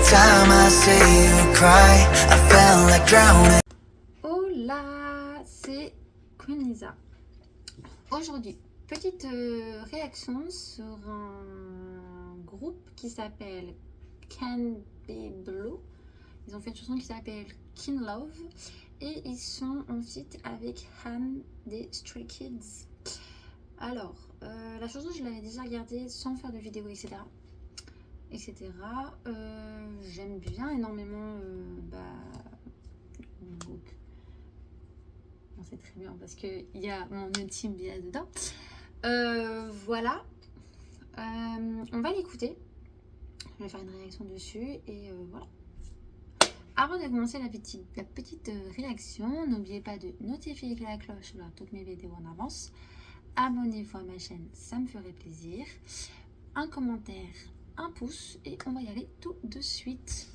time I see you cry, I felt like drowning. Hola, c'est Queen Lisa. Aujourd'hui, petite réaction sur un groupe qui s'appelle Can Be Blue. Ils ont fait une chanson qui s'appelle Kin Love et ils sont en feat avec Han des Stray Kids. Alors, la chanson je l'avais déjà regardée sans faire de vidéo, etc. J'aime bien énormément mon groupe. C'est très bien parce qu'il y a mon ultime biais dedans. Voilà. On va l'écouter. Je vais faire une réaction dessus et voilà. Avant de commencer la petite réaction, n'oubliez pas de notifier la cloche pour toutes mes vidéos en avance. Abonnez-vous à ma chaîne, ça me ferait plaisir. Un commentaire, un pouce et on va y aller tout de suite.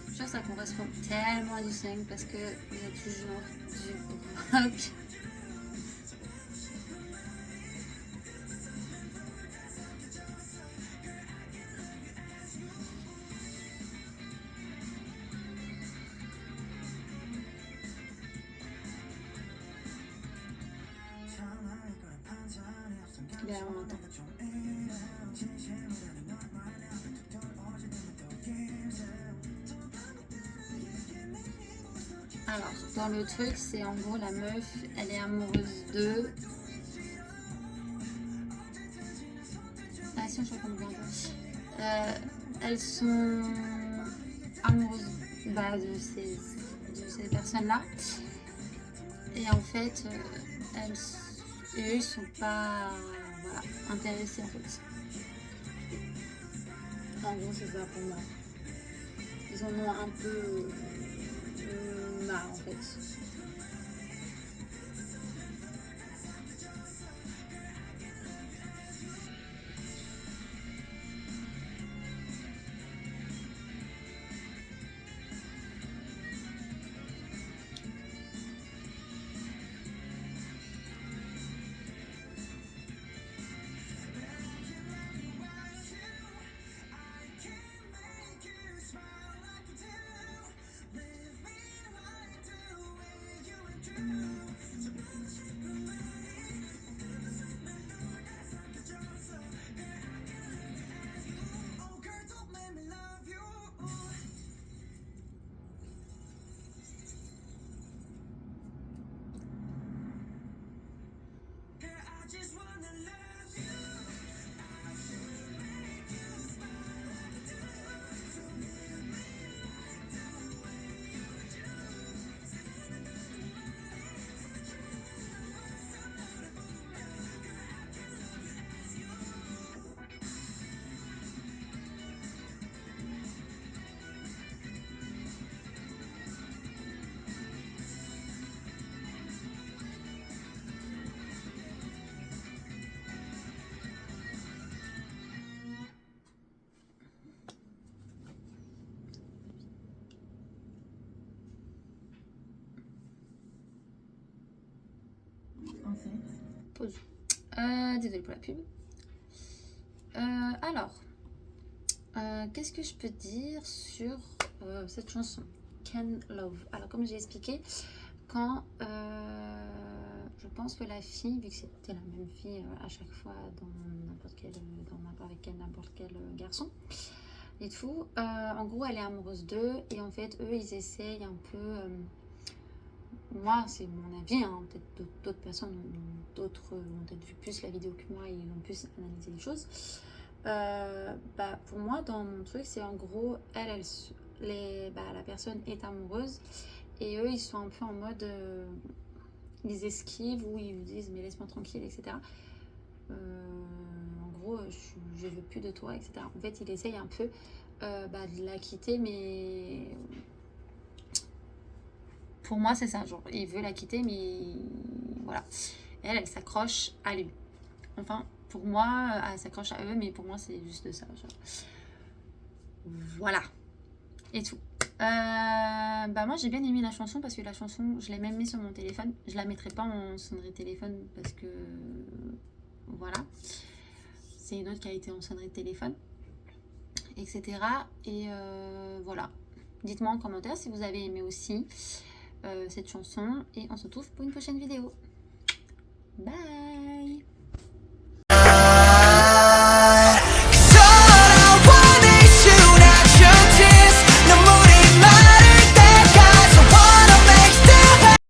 Je trouve que ça correspond tellement à du 5 parce qu'il y a toujours du rock. Bien, on entend. Alors, dans le truc, c'est en gros la meuf, elle est amoureuse d'eux. Ah si, je comprends bien. Elles sont amoureuses de ces personnes-là. Et en fait, eux, ils sont pas intéressés en fait. En gros, c'est ça pour moi. Ils en ont un peu marre en fait. Pause. Désolée pour la pub. Qu'est-ce que je peux dire sur cette chanson Can Love? Alors comme j'ai expliqué, quand je pense que la fille, vu que c'était la même fille à chaque fois avec n'importe quel garçon et tout, en gros elle est amoureuse d'eux et en fait eux ils essayent un peu moi c'est mon avis, hein, peut-être d'autres personnes d'autres ont peut-être vu plus la vidéo que moi et ont plus analysé les choses. Bah, pour moi dans mon truc c'est en gros la personne est amoureuse et eux ils sont un peu en mode ils esquivent ou ils disent mais laisse-moi tranquille, etc. En gros je veux plus de toi, etc. En fait il essaye un peu de la quitter, mais pour moi c'est ça, genre il veut la quitter mais voilà, elle s'accroche à lui. Enfin pour moi elle s'accroche à eux, mais pour moi c'est juste ça, genre. Voilà et tout. Bah moi j'ai bien aimé la chanson parce que la chanson je l'ai même mis sur mon téléphone. Je la mettrai pas en sonnerie de téléphone parce que voilà, c'est une autre qui a été en sonnerie de téléphone, etc. Et voilà, dites-moi en commentaire si vous avez aimé aussi cette chanson et on se retrouve pour une prochaine vidéo. Bye.